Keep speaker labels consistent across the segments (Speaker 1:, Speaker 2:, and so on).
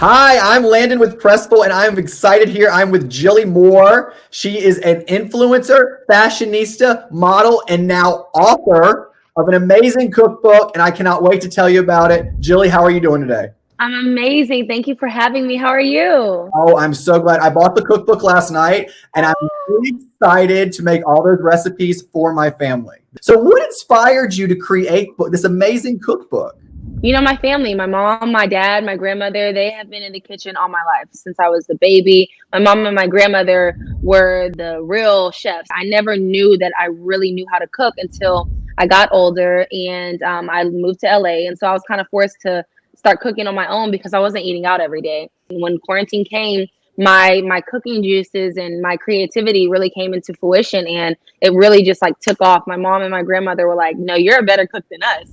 Speaker 1: Hi, I'm Landon with Pressful, and I'm excited here. I'm with Jilly Moore. She is an influencer, fashionista, model, and now author of an amazing cookbook, and I cannot wait to tell you about it. Jilly, how are you doing today?
Speaker 2: I'm amazing. Thank you for having me. How are you?
Speaker 1: Oh, I'm so glad. I bought the cookbook last night, and I'm really excited to make all those recipes for my family. So what inspired you to create this amazing cookbook?
Speaker 2: My family, my mom, my dad, my grandmother, they have been in the kitchen all my life since I was a baby. My mom and my grandmother were the real chefs. I never knew that I really knew how to cook until I got older and I moved to LA. And so I was kind of forced to start cooking on my own because I wasn't eating out every day. When quarantine came, my cooking juices and my creativity really came into fruition, and it really just like took off. My mom and my grandmother were like, "No, you're a better cook than us."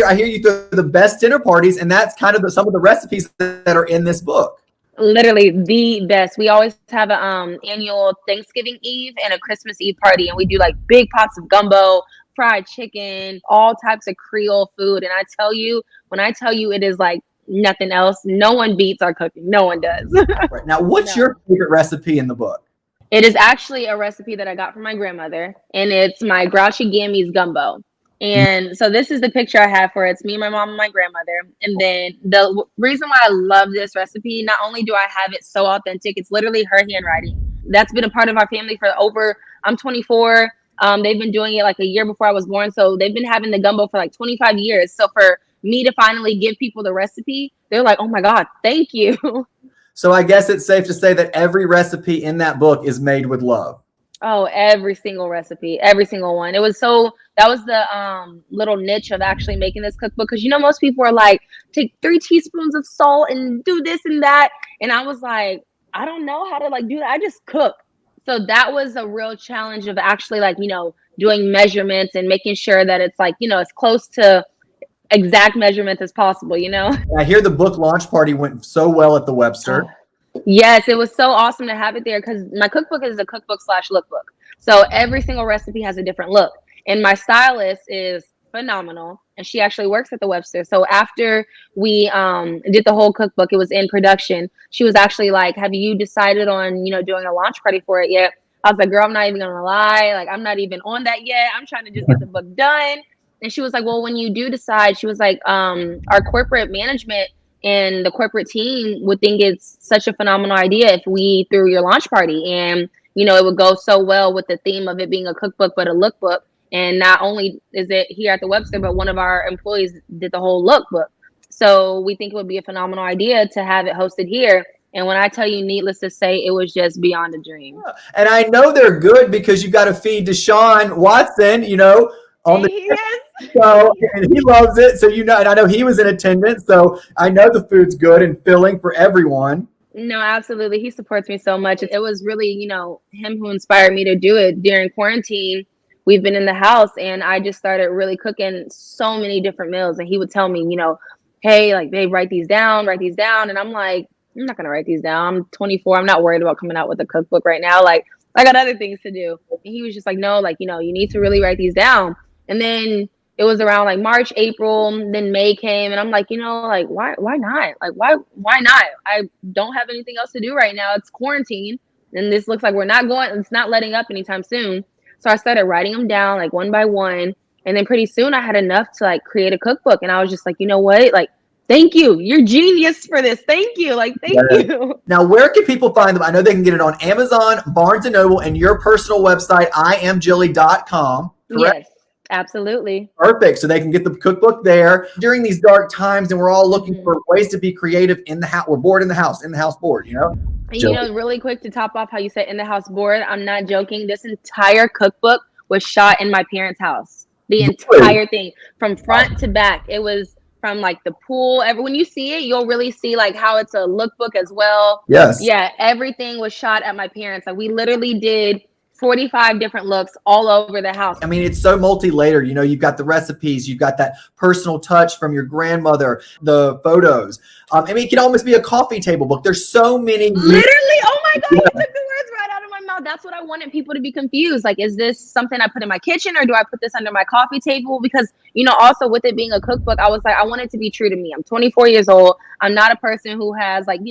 Speaker 1: I hear you throw the best dinner parties, and that's kind of some of the recipes that are in this book.
Speaker 2: Literally the best. We always have a annual Thanksgiving Eve and a Christmas Eve party, and we do like big pots of gumbo, fried chicken, all types of Creole food. And when I tell you it is like nothing else, no one beats our cooking. No one does.
Speaker 1: Right. Now, what's
Speaker 2: No.
Speaker 1: your favorite recipe in the book?
Speaker 2: It is actually a recipe that I got from my grandmother, and it's my grouchy gammies gumbo. And so this is the picture I have for it. It's me, my mom, and my grandmother. And then reason why I love this recipe, not only do I have it so authentic, it's literally her handwriting. That's been a part of our family for I'm 24. They've been doing it like a year before I was born. So they've been having the gumbo for like 25 years. So for me to finally give people the recipe, they're like, oh my God, thank you.
Speaker 1: So I guess it's safe to say that every recipe in that book is made with love.
Speaker 2: Oh, every single recipe, every single one. That was the little niche of actually making this cookbook, because most people are like, take 3 teaspoons of salt and do this and that, and I was like, I don't know how to like do that. I just cook. So that was a real challenge of actually like doing measurements and making sure that it's like as close to exact measurements as possible.
Speaker 1: I hear the book launch party went so well at the Webster.
Speaker 2: Yes, it was so awesome to have it there because my cookbook is a cookbook / lookbook. So every single recipe has a different look. And my stylist is phenomenal. And she actually works at the Webster. So after we did the whole cookbook, it was in production. She was actually like, have you decided on, doing a launch party for it yet? I was like, girl, I'm not even gonna lie. Like, I'm not even on that yet. I'm trying to just get the book done. And she was like, well, when you do decide, she was like, our corporate management and the corporate team would think it's such a phenomenal idea if we threw your launch party, and it would go so well with the theme of it being a cookbook but a lookbook. And not only is it here at the Webster, but one of our employees did the whole lookbook. So we think it would be a phenomenal idea to have it hosted here. And when I tell you, needless to say, it was just beyond a dream.
Speaker 1: And I know they're good because you got to feed Deshaun Watson, on the
Speaker 2: Yes.
Speaker 1: show, and he loves it. So, and I know he was in attendance. So I know the food's good and filling for everyone.
Speaker 2: No, absolutely. He supports me so much. It was really, him who inspired me to do it during quarantine. We've been in the house and I just started really cooking so many different meals. And he would tell me, hey, like, babe, write these down. And I'm like, I'm not going to write these down. I'm 24. I'm not worried about coming out with a cookbook right now. Like, I got other things to do. And he was just like, no, like, you need to really write these down. And then it was around like March, April, then May came, and I'm like, like, why not? Like, why not? I don't have anything else to do right now. It's quarantine, and this looks like it's not letting up anytime soon. So I started writing them down like one by one, and then pretty soon I had enough to like create a cookbook, and I was just like, you know what? Like, thank you. You're genius for this. Thank you. Like, thank you.
Speaker 1: Now, where can people find them? I know they can get it on Amazon, Barnes & Noble, and your personal website, iamjilly.com. Correct?
Speaker 2: Yes. Absolutely.
Speaker 1: Perfect. So they can get the cookbook there during these dark times, and we're all looking for ways to be creative in the house. We're bored in the house board,
Speaker 2: Really quick to top off how you said in the house board, I'm not joking. This entire cookbook was shot in my parents' house. The entire thing from front to back. It was from like the pool. When you see it, you'll really see like how it's a lookbook as well.
Speaker 1: Yes.
Speaker 2: Yeah. Everything was shot at my parents'. Like, we literally did 45 different looks all over the house.
Speaker 1: I mean, it's so multi-layered. You've got the recipes, you've got that personal touch from your grandmother, the photos. It can almost be a coffee table book. There's so many.
Speaker 2: Literally, oh my God, you took the words right out of my mouth. that's what I wanted people to be confused. Like, is this something I put in my kitchen, or do I put this under my coffee table? Because, also with it being a cookbook, I was like, I want it to be true to me. I'm 24 years old. I'm not a person who has like,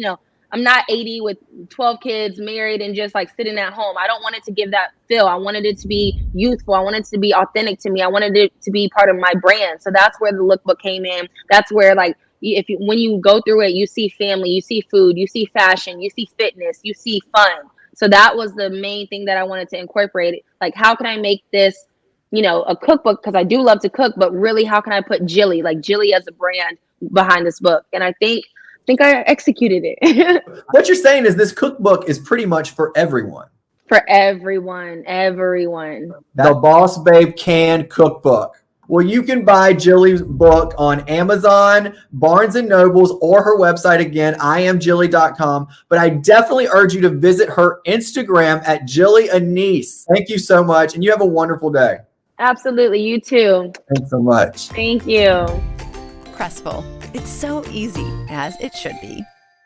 Speaker 2: I'm not 80 with 12 kids, married, and just like sitting at home. I don't want it to give that feel. I wanted it to be youthful. I wanted it to be authentic to me. I wanted it to be part of my brand. So that's where the lookbook came in. That's where like, when you go through it, you see family, you see food, you see fashion, you see fitness, you see fun. So that was the main thing that I wanted to incorporate. Like, how can I make this, a cookbook? Because I do love to cook, but really, how can I put Jilly, like Jilly as a brand behind this book? And I think I executed it.
Speaker 1: What you're saying is this cookbook is pretty much for everyone.
Speaker 2: For everyone.
Speaker 1: The Boss Babe Can Cookbook. Well, you can buy Jilly's book on Amazon, Barnes & Nobles, or her website again, iamjilly.com. But I definitely urge you to visit her Instagram at Jilly Anise. Thank you so much, and you have a wonderful day.
Speaker 2: Absolutely. You too.
Speaker 1: Thanks so much.
Speaker 2: Thank you.
Speaker 3: Pressful. It's so easy, as it should be.